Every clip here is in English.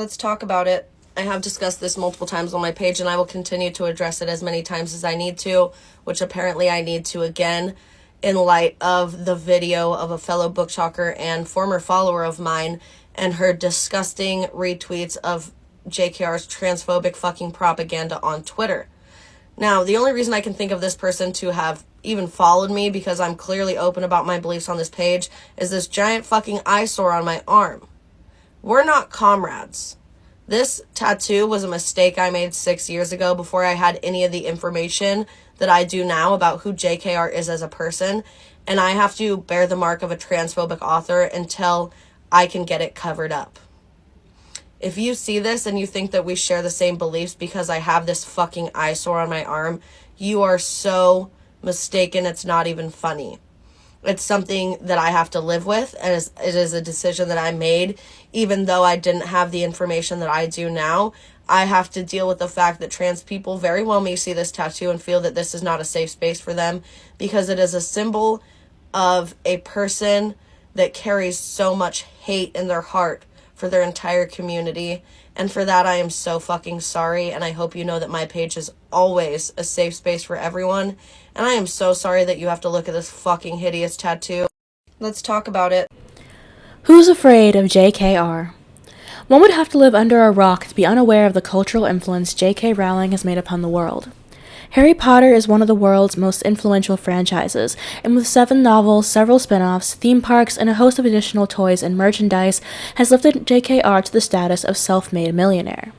Let's talk about it. I have discussed this multiple times on my page, and I will continue to address it as many times as I need to, which apparently I need to again in light of the video of a fellow book talker and former follower of mine and her disgusting retweets of JKR's transphobic fucking propaganda on Twitter. Now, the only reason I can think of this person to have even followed me, because I'm clearly open about my beliefs on this page, is this giant fucking eyesore on my arm. We're not comrades. This tattoo was a mistake I made 6 years ago before I had any of the information that I do now about who JKR is as a person, and I have to bear the mark of a transphobic author until I can get it covered up. If you see this and you think that we share the same beliefs because I have this fucking eyesore on my arm, you are so mistaken. It's not even funny. It's something that I have to live with, and it is a decision that I made. Even though I didn't have the information that I do now, I have to deal with the fact that trans people very well may see this tattoo and feel that this is not a safe space for them, because it is a symbol of a person that carries so much hate in their heart for their entire community. And for that, I am so fucking sorry, and I hope you know that my page is always a safe space for everyone. And I am so sorry that you have to look at this fucking hideous tattoo. Let's talk about it. Who's afraid of JKR? One would have to live under a rock to be unaware of the cultural influence J.K. Rowling has made upon the world. Harry Potter is one of the world's most influential franchises, and with 7 novels, several spin-offs, theme parks, and a host of additional toys and merchandise, has lifted JKR to the status of self-made millionaire.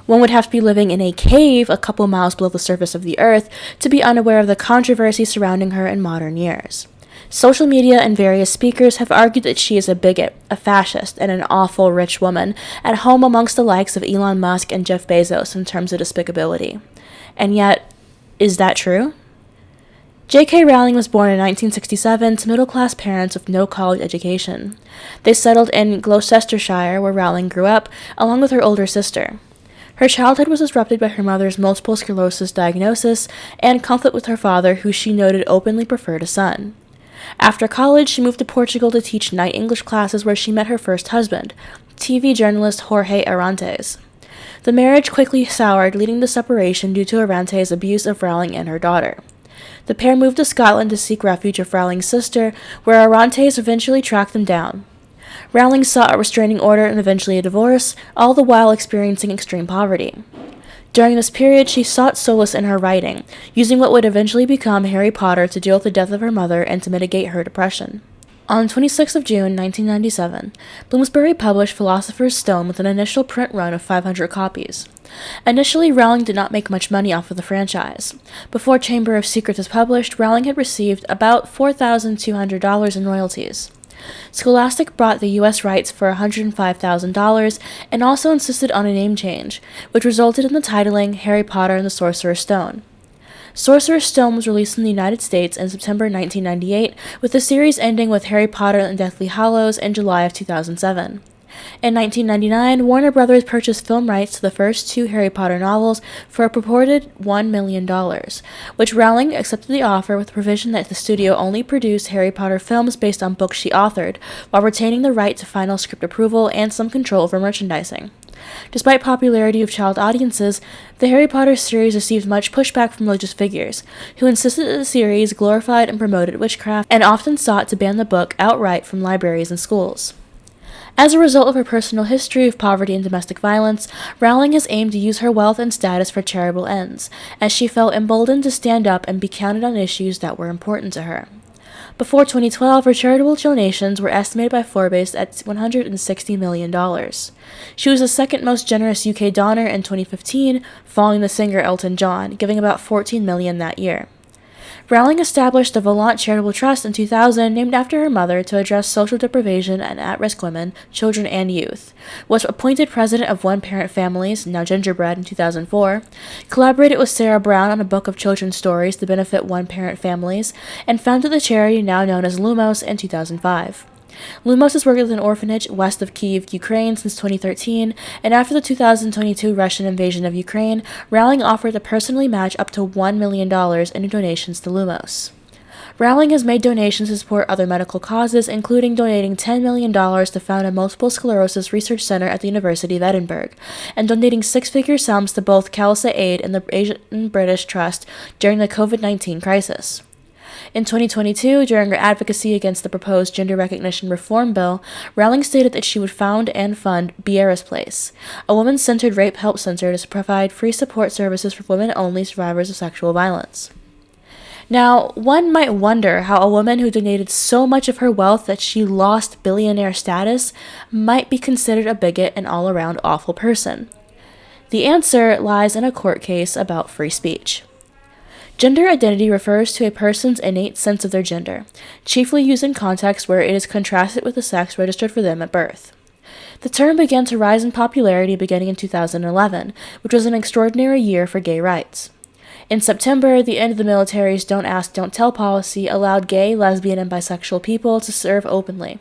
One would have to be living in a cave a couple miles below the surface of the earth to be unaware of the controversy surrounding her in modern years. Social media and various speakers have argued that she is a bigot, a fascist, and an awful rich woman, at home amongst the likes of Elon Musk and Jeff Bezos in terms of despicability. And yet, is that true? J.K. Rowling was born in 1967 to middle-class parents with no college education. They settled in Gloucestershire, where Rowling grew up, along with her older sister. Her childhood was disrupted by her mother's multiple sclerosis diagnosis and conflict with her father, who she noted openly preferred a son. After college, she moved to Portugal to teach night English classes, where she met her first husband, TV journalist Jorge Arantes. The marriage quickly soured, leading to separation due to Arantes' abuse of Rowling and her daughter. The pair moved to Scotland to seek refuge of Rowling's sister, where Arantes eventually tracked them down. Rowling sought a restraining order and eventually a divorce, all the while experiencing extreme poverty. During this period, she sought solace in her writing, using what would eventually become Harry Potter to deal with the death of her mother and to mitigate her depression. On 26th of June, 1997, Bloomsbury published Philosopher's Stone with an initial print run of 500 copies. Initially, Rowling did not make much money off of the franchise. Before Chamber of Secrets was published, Rowling had received about $4,200 in royalties. Scholastic bought the U.S. rights for $105,000 and also insisted on a name change, which resulted in the titling Harry Potter and the Sorcerer's Stone. Sorcerer's Stone was released in the United States in September 1998, with the series ending with Harry Potter and Deathly Hallows in July of 2007. In 1999, Warner Brothers purchased film rights to the first 2 Harry Potter novels for a purported $1 million, which Rowling accepted the offer with the provision that the studio only produce Harry Potter films based on books she authored, while retaining the right to final script approval and some control over merchandising. Despite popularity of child audiences, the Harry Potter series received much pushback from religious figures, who insisted that the series glorified and promoted witchcraft and often sought to ban the book outright from libraries and schools. As a result of her personal history of poverty and domestic violence, Rowling has aimed to use her wealth and status for charitable ends, as she felt emboldened to stand up and be counted on issues that were important to her. Before 2012, her charitable donations were estimated by Forbes at $160 million. She was the second most generous UK donor in 2015, following the singer Elton John, giving about $14 million that year. Rowling established the Volant Charitable Trust in 2000, named after her mother, to address social deprivation and at-risk women, children, and youth, was appointed president of One-Parent Families, now Gingerbread, in 2004, collaborated with Sarah Brown on a book of children's stories to benefit one-parent families, and founded the charity now known as Lumos in 2005. Lumos has worked with an orphanage west of Kyiv, Ukraine since 2013, and after the 2022 Russian invasion of Ukraine, Rowling offered to personally match up to $1 million in donations to Lumos. Rowling has made donations to support other medical causes, including donating $10 million to found a multiple sclerosis research center at the University of Edinburgh, and donating six-figure sums to both CALSA Aid and the Asian British Trust during the COVID-19 crisis. In 2022, during her advocacy against the proposed gender recognition reform bill, Rowling stated that she would found and fund Biera's Place, a woman-centered rape help center to provide free support services for women-only survivors of sexual violence. Now, one might wonder how a woman who donated so much of her wealth that she lost billionaire status might be considered a bigot and all-around awful person. The answer lies in a court case about free speech. Gender identity refers to a person's innate sense of their gender, chiefly used in contexts where it is contrasted with the sex registered for them at birth. The term began to rise in popularity beginning in 2011, which was an extraordinary year for gay rights. In September, the end of the military's Don't Ask, Don't Tell policy allowed gay, lesbian, and bisexual people to serve openly.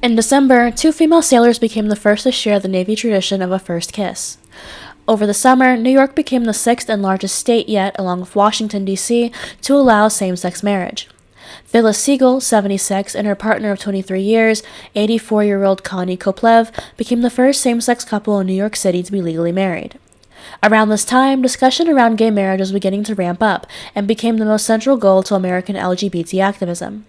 In December, 2 female sailors became the first to share the Navy tradition of a first kiss. Over the summer, New York became the 6th and largest state yet, along with Washington, D.C., to allow same-sex marriage. Phyllis Siegel, 76, and her partner of 23 years, 84-year-old Connie Koplev, became the first same-sex couple in New York City to be legally married. Around this time, discussion around gay marriage was beginning to ramp up and became the most central goal to American LGBT activism.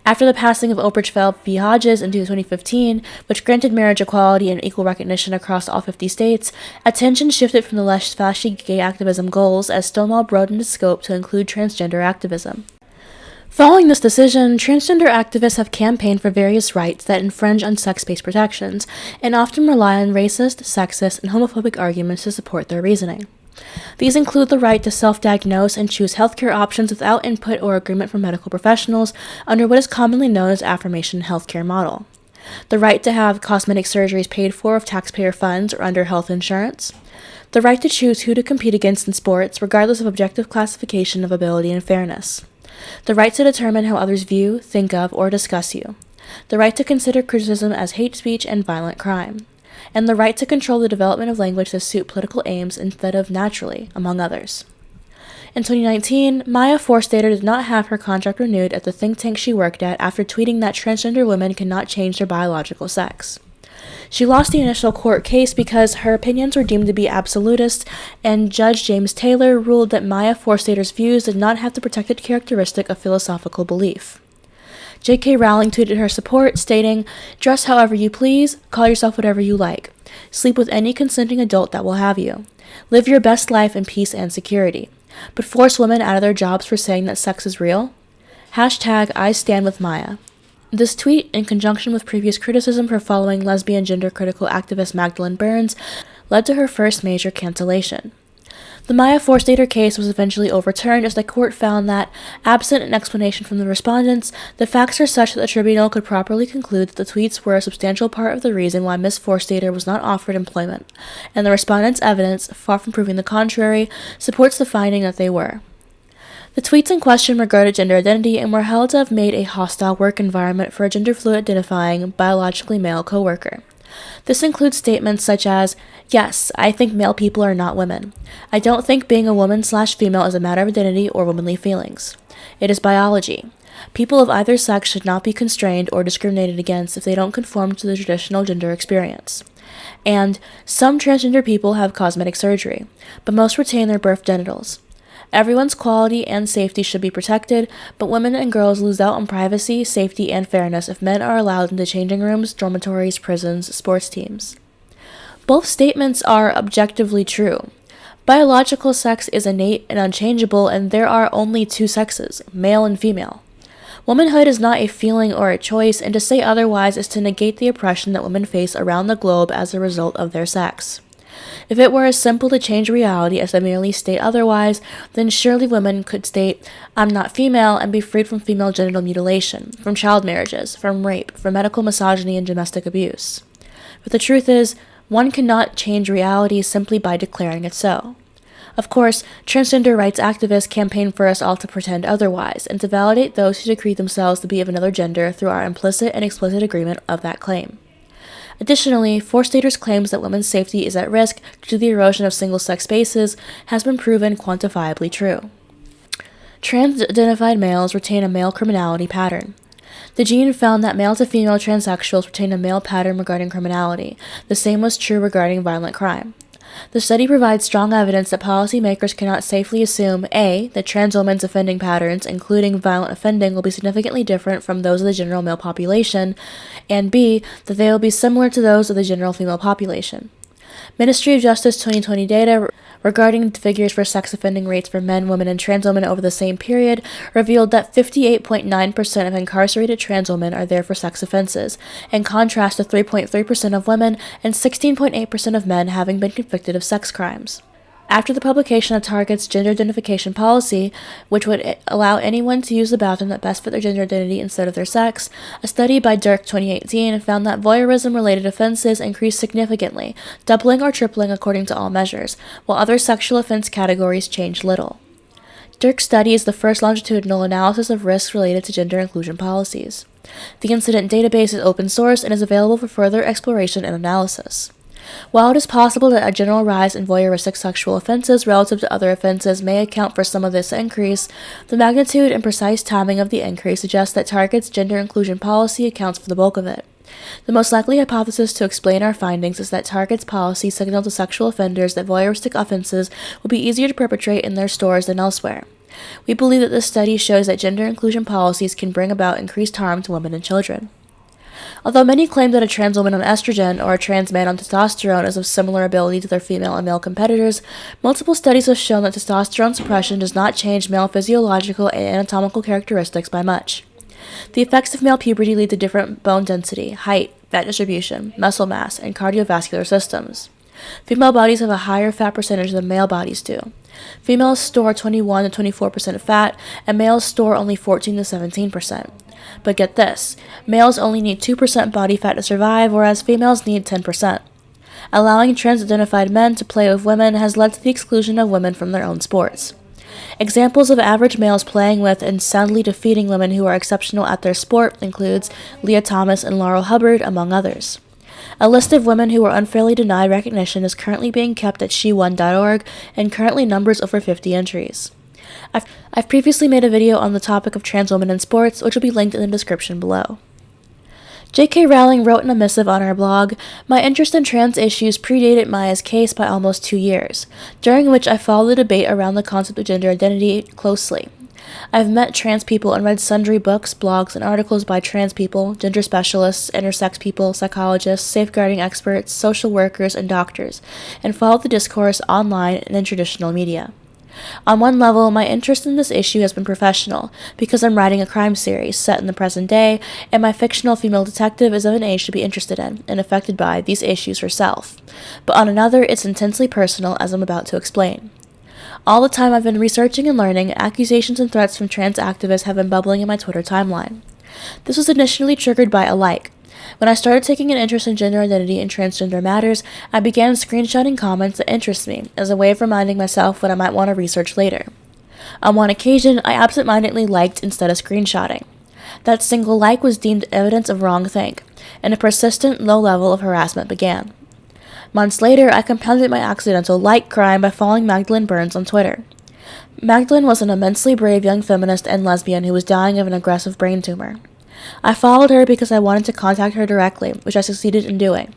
After the passing of Obergefell v. Hodges in 2015, which granted marriage equality and equal recognition across all 50 states, attention shifted from the less flashy gay activism goals as Stonewall broadened its scope to include transgender activism. Following this decision, transgender activists have campaigned for various rights that infringe on sex-based protections, and often rely on racist, sexist, and homophobic arguments to support their reasoning. These include the right to self-diagnose and choose healthcare options without input or agreement from medical professionals under what is commonly known as affirmation healthcare model, the right to have cosmetic surgeries paid for with taxpayer funds or under health insurance, the right to choose who to compete against in sports regardless of objective classification of ability and fairness, the right to determine how others view, think of, or discuss you, the right to consider criticism as hate speech and violent crime, and the right to control the development of language to suit political aims instead of naturally, among others. In 2019, Maya Forstater did not have her contract renewed at the think tank she worked at after tweeting that transgender women cannot change their biological sex. She lost the initial court case because her opinions were deemed to be absolutist, and Judge James Taylor ruled that Maya Forstater's views did not have the protected characteristic of philosophical belief. J.K. Rowling tweeted her support, stating, "Dress however you please, call yourself whatever you like, sleep with any consenting adult that will have you, live your best life in peace and security, but force women out of their jobs for saying that sex is real? Hashtag I stand with Maya." This tweet, in conjunction with previous criticism for following lesbian gender-critical activist Magdalene Burns, led to her first major cancellation. The Maya Forstater case was eventually overturned as the court found that, absent an explanation from the respondents, the facts are such that the tribunal could properly conclude that the tweets were a substantial part of the reason why Ms. Forstater was not offered employment, and the respondents' evidence, far from proving the contrary, supports the finding that they were. The tweets in question regarded gender identity and were held to have made a hostile work environment for a gender-fluid identifying, biologically male coworker. This includes statements such as, "Yes, I think male people are not women. I don't think being a woman/female is a matter of identity or womanly feelings. It is biology. People of either sex should not be constrained or discriminated against if they don't conform to the traditional gender experience." And, "Some transgender people have cosmetic surgery, but most retain their birth genitals. Everyone's quality and safety should be protected, but women and girls lose out on privacy, safety, and fairness if men are allowed into changing rooms, dormitories, prisons, sports teams." Both statements are objectively true. Biological sex is innate and unchangeable, and there are only two sexes, male and female. Womanhood is not a feeling or a choice, and to say otherwise is to negate the oppression that women face around the globe as a result of their sex. If it were as simple to change reality as to merely state otherwise, then surely women could state, "I'm not female," and be freed from female genital mutilation, from child marriages, from rape, from medical misogyny and domestic abuse. But the truth is, one cannot change reality simply by declaring it so. Of course, transgender rights activists campaign for us all to pretend otherwise, and to validate those who decree themselves to be of another gender through our implicit and explicit agreement of that claim. Additionally, Forstater's claims that women's safety is at risk due to the erosion of single-sex spaces has been proven quantifiably true. Trans-identified males retain a male criminality pattern. The gene found that male to female transsexuals retain a male pattern regarding criminality. The same was true regarding violent crime. The study provides strong evidence that policymakers cannot safely assume A, that trans women's offending patterns, including violent offending, will be significantly different from those of the general male population, and B, that they will be similar to those of the general female population. Ministry of Justice 2020 data regarding figures for sex offending rates for men, women, and trans women over the same period revealed that 58.9% of incarcerated trans women are there for sex offenses, in contrast to 3.3% of women and 16.8% of men having been convicted of sex crimes. After the publication of Target's gender identification policy, which would allow anyone to use the bathroom that best fit their gender identity instead of their sex, a study by Dirk 2018 found that voyeurism-related offenses increased significantly, doubling or tripling according to all measures, while other sexual offense categories changed little. Dirk's study is the first longitudinal analysis of risks related to gender inclusion policies. The incident database is open source and is available for further exploration and analysis. While it is possible that a general rise in voyeuristic sexual offenses relative to other offenses may account for some of this increase, the magnitude and precise timing of the increase suggests that Target's gender inclusion policy accounts for the bulk of it. The most likely hypothesis to explain our findings is that Target's policy signaled to sexual offenders that voyeuristic offenses will be easier to perpetrate in their stores than elsewhere. We believe that this study shows that gender inclusion policies can bring about increased harm to women and children. Although many claim that a trans woman on estrogen or a trans man on testosterone is of similar ability to their female and male competitors, multiple studies have shown that testosterone suppression does not change male physiological and anatomical characteristics by much. The effects of male puberty lead to different bone density, height, fat distribution, muscle mass, and cardiovascular systems. Female bodies have a higher fat percentage than male bodies do. Females store 21 to 24% of fat, and males store only 14 to 17%. But get this, males only need 2% body fat to survive, whereas females need 10%. Allowing trans-identified men to play with women has led to the exclusion of women from their own sports. Examples of average males playing with and soundly defeating women who are exceptional at their sport includes Leah Thomas and Laurel Hubbard, among others. A list of women who were unfairly denied recognition is currently being kept at shewon.org and currently numbers over 50 entries. I've previously made a video on the topic of trans women in sports, which will be linked in the description below. J.K. Rowling wrote in a missive on her blog, "My interest in trans issues predated Maya's case by almost 2 years, during which I followed the debate around the concept of gender identity closely. I've met trans people and read sundry books, blogs, and articles by trans people, gender specialists, intersex people, psychologists, safeguarding experts, social workers, and doctors, and followed the discourse online and in traditional media. On one level, my interest in this issue has been professional, because I'm writing a crime series set in the present day, and my fictional female detective is of an age to be interested in and affected by these issues herself. But on another, it's intensely personal, as I'm about to explain. All the time I've been researching and learning, accusations and threats from trans activists have been bubbling in my Twitter timeline. This was initially triggered by a like. When I started taking an interest in gender identity and transgender matters, I began screenshotting comments that interest me, as a way of reminding myself what I might want to research later. On one occasion, I absent-mindedly liked instead of screenshotting. That single like was deemed evidence of wrongthink, and a persistent low level of harassment began. Months later, I compounded my accidental like crime by following Magdalene Burns on Twitter. Magdalene was an immensely brave young feminist and lesbian who was dying of an aggressive brain tumor. I followed her because I wanted to contact her directly, which I succeeded in doing.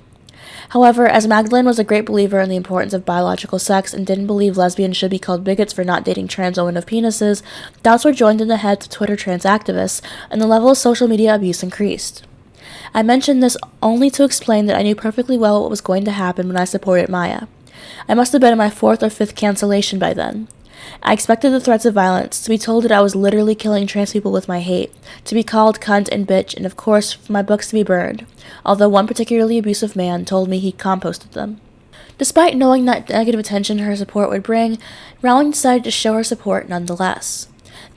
However, as Magdalene was a great believer in the importance of biological sex and didn't believe lesbians should be called bigots for not dating trans women of penises, doubts were joined in the heads of Twitter trans activists, and the level of social media abuse increased. I mention this only to explain that I knew perfectly well what was going to happen when I supported Maya. I must have been in my 4th or 5th cancellation by then. I expected the threats of violence, to be told that I was literally killing trans people with my hate, to be called cunt and bitch, and of course, for my books to be burned, although one particularly abusive man told me he composted them. Despite knowing that negative attention her support would bring, Rowling decided to show her support nonetheless.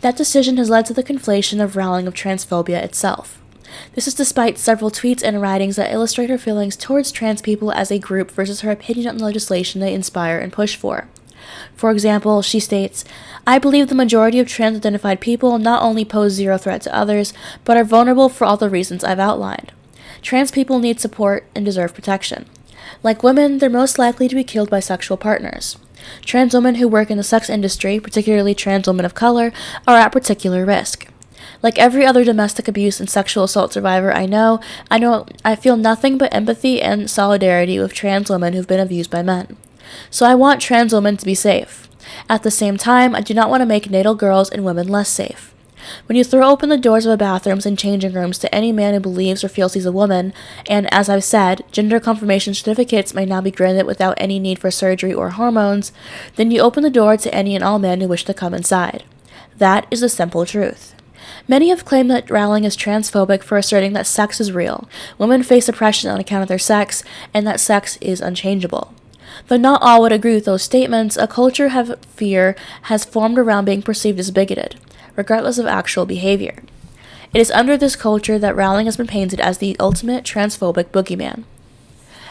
That decision has led to the conflation of Rowling of transphobia itself. This is despite several tweets and writings that illustrate her feelings towards trans people as a group versus her opinion on the legislation they inspire and push for. For example, she states, "I believe the majority of trans-identified people not only pose zero threat to others, but are vulnerable for all the reasons I've outlined. Trans people need support and deserve protection. Like women, they're most likely to be killed by sexual partners. Trans women who work in the sex industry, particularly trans women of color, are at particular risk. Like every other domestic abuse and sexual assault survivor I feel nothing but empathy and solidarity with trans women who've been abused by men. So I want trans women to be safe. At the same time, I do not want to make natal girls and women less safe. When you throw open the doors of bathrooms and changing rooms to any man who believes or feels he's a woman, and as I've said, gender confirmation certificates may now be granted without any need for surgery or hormones, then you open the door to any and all men who wish to come inside. That is the simple truth. Many have claimed that Rowling is transphobic for asserting that sex is real, women face oppression on account of their sex, and that sex is unchangeable. Though not all would agree with those statements, a culture of fear has formed around being perceived as bigoted, regardless of actual behavior. It is under this culture that Rowling has been painted as the ultimate transphobic boogeyman.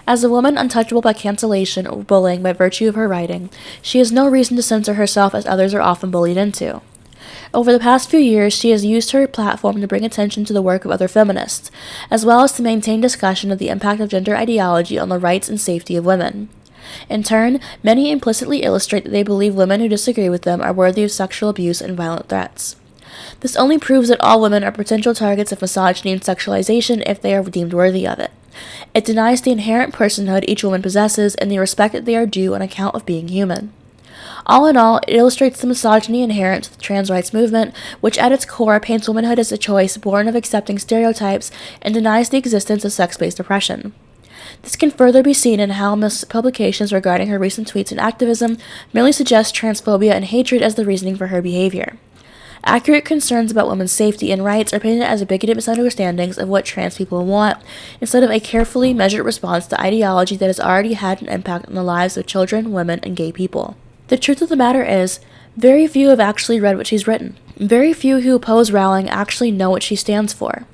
As a woman untouchable by cancellation or bullying by virtue of her writing, she has no reason to censor herself as others are often bullied into. Over the past few years, she has used her platform to bring attention to the work of other feminists, as well as to maintain discussion of the impact of gender ideology on the rights and safety of women. In turn, many implicitly illustrate that they believe women who disagree with them are worthy of sexual abuse and violent threats. This only proves that all women are potential targets of misogyny and sexualization if they are deemed worthy of it. It denies the inherent personhood each woman possesses and the respect that they are due on account of being human. All in all, it illustrates the misogyny inherent to the trans rights movement, which at its core paints womanhood as a choice born of accepting stereotypes and denies the existence of sex-based oppression. This can further be seen in how publications regarding her recent tweets and activism merely suggest transphobia and hatred as the reasoning for her behavior. Accurate concerns about women's safety and rights are painted as bigoted misunderstandings of what trans people want, instead of a carefully measured response to ideology that has already had an impact on the lives of children, women, and gay people. The truth of the matter is, very few have actually read what she's written. Very few who oppose Rowling actually know what she stands for.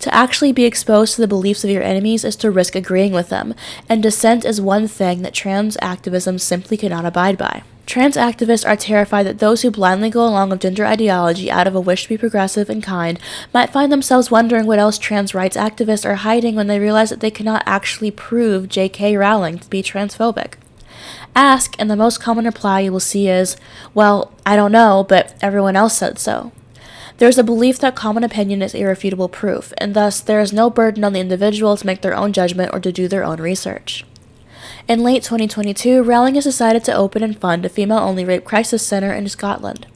To actually be exposed to the beliefs of your enemies is to risk agreeing with them, and dissent is one thing that trans activism simply cannot abide by. Trans activists are terrified that those who blindly go along with gender ideology out of a wish to be progressive and kind might find themselves wondering what else trans rights activists are hiding when they realize that they cannot actually prove J.K. Rowling to be transphobic. Ask, and the most common reply you will see is, well, I don't know, but everyone else said so. There is a belief that common opinion is irrefutable proof, and thus there is no burden on the individual to make their own judgment or to do their own research. In late 2022, Rowling has decided to open and fund a female-only rape crisis center in Scotland.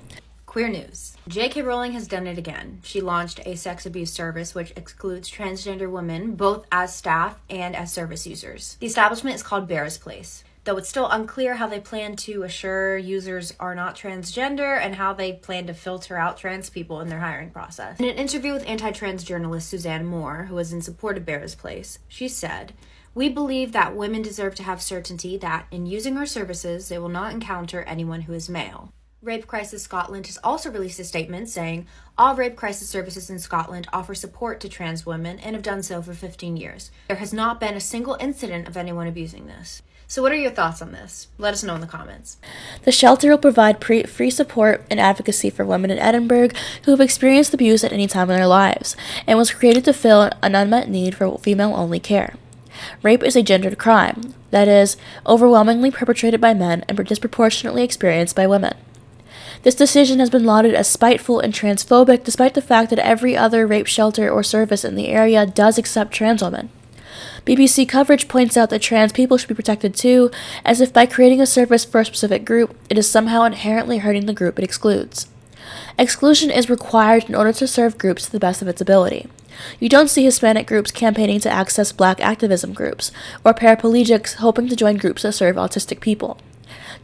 Queer news. J.K. Rowling has done it again. She launched a sex abuse service which excludes transgender women both as staff and as service users. The establishment is called Bear's Place, though it's still unclear how they plan to assure users are not transgender and how they plan to filter out trans people in their hiring process. In an interview with anti-trans journalist Suzanne Moore, who was in support of Bear's Place, she said, "We believe that women deserve to have certainty that, in using our services, they will not encounter anyone who is male." Rape Crisis Scotland has also released a statement saying, "All rape crisis services in Scotland offer support to trans women and have done so for 15 years. There has not been a single incident of anyone abusing this." So what are your thoughts on this? Let us know in the comments. The shelter will provide free support and advocacy for women in Edinburgh who have experienced abuse at any time in their lives, and was created to fill an unmet need for female-only care. Rape is a gendered crime, that is, overwhelmingly perpetrated by men and disproportionately experienced by women. This decision has been lauded as spiteful and transphobic despite the fact that every other rape shelter or service in the area does accept trans women. BBC coverage points out that trans people should be protected too, as if by creating a service for a specific group, it is somehow inherently hurting the group it excludes. Exclusion is required in order to serve groups to the best of its ability. You don't see Hispanic groups campaigning to access Black activism groups, or paraplegics hoping to join groups that serve autistic people.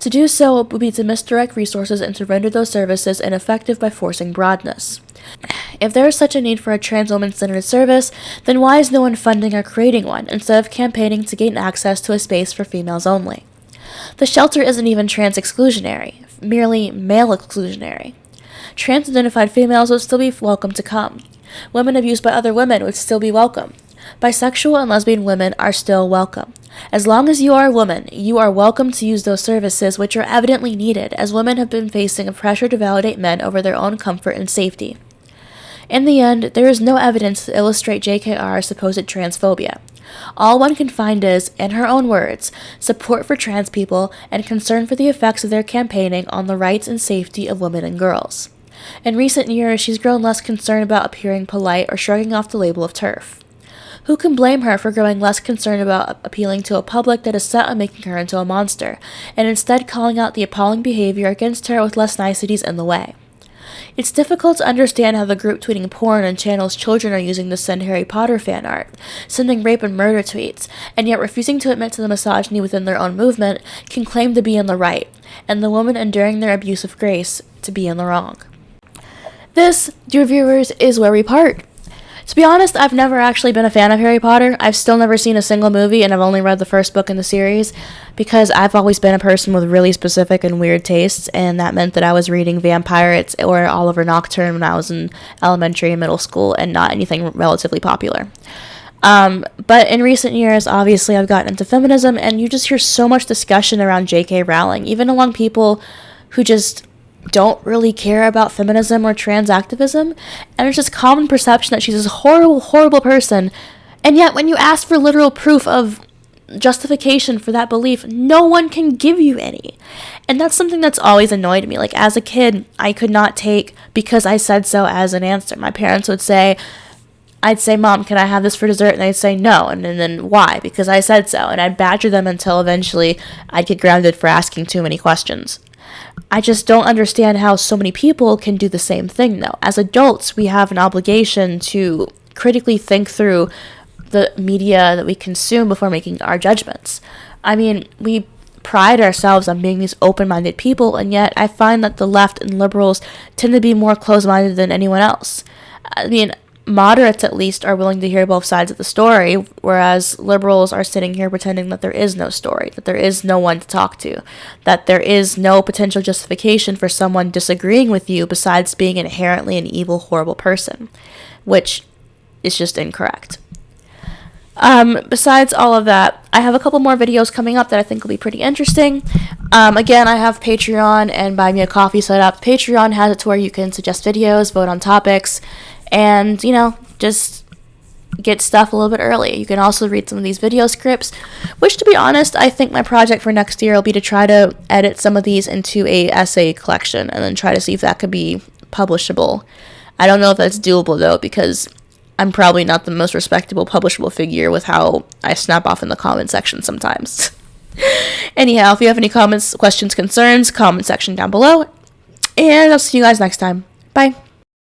To do so would be to misdirect resources and to render those services ineffective by forcing broadness. If there is such a need for a trans woman-centered service, then why is no one funding or creating one, instead of campaigning to gain access to a space for females only? The shelter isn't even trans-exclusionary, merely male-exclusionary. Trans-identified females would still be welcome to come. Women abused by other women would still be welcome. Bisexual and lesbian women are still welcome. As long as you are a woman, you are welcome to use those services which are evidently needed, as women have been facing a pressure to validate men over their own comfort and safety. In the end, there is no evidence to illustrate JKR's supposed transphobia. All one can find is, in her own words, support for trans people and concern for the effects of their campaigning on the rights and safety of women and girls. In recent years, she's grown less concerned about appearing polite or shrugging off the label of TERF. Who can blame her for growing less concerned about appealing to a public that is set on making her into a monster, and instead calling out the appalling behavior against her with less niceties in the way? It's difficult to understand how the group tweeting porn and channels children are using to send Harry Potter fan art, sending rape and murder tweets, and yet refusing to admit to the misogyny within their own movement can claim to be in the right, and the woman enduring their abuse of grace to be in the wrong. This, dear viewers, is where we part. To be honest, I've never actually been a fan of Harry Potter. I've still never seen a single movie, and I've only read the first book in the series, because I've always been a person with really specific and weird tastes, and that meant that I was reading Vampires or Oliver Nocturne when I was in elementary and middle school, and not anything relatively popular. But in recent years, obviously, I've gotten into feminism, and you just hear so much discussion around J.K. Rowling, even among people who just don't really care about feminism or trans activism, and it's just common perception that she's this horrible, horrible person, and yet when you ask for literal proof of justification for that belief, no one can give you any. And that's something that's always annoyed me. Like, as a kid, I could not take "because I said so" as an answer. My parents would say, I'd say, "Mom, can I have this for dessert?" And they'd say no, and then why? Because I said so. And I'd badger them until eventually I'd get grounded for asking too many questions. I just don't understand how so many people can do the same thing, though. As adults, we have an obligation to critically think through the media that we consume before making our judgments. I mean, we pride ourselves on being these open-minded people, and yet I find that the left and liberals tend to be more closed-minded than anyone else. I mean, moderates at least are willing to hear both sides of the story, whereas liberals are sitting here pretending that there is no story, that there is no one to talk to, that there is no potential justification for someone disagreeing with you besides being inherently an evil, horrible person, which is just incorrect. Besides all of that, I have a couple more videos coming up that I think will be pretty interesting. Again, I have Patreon and Buy Me a Coffee set up. Patreon has it to where you can suggest videos, vote on topics, and, just get stuff a little bit early. You can also read some of these video scripts, which, to be honest, I think my project for next year will be to try to edit some of these into a essay collection and then try to see if that could be publishable. I don't know if that's doable, though, because I'm probably not the most respectable publishable figure with how I snap off in the comment section sometimes. Anyhow, if you have any comments, questions, concerns, comment section down below, and I'll see you guys next time. Bye.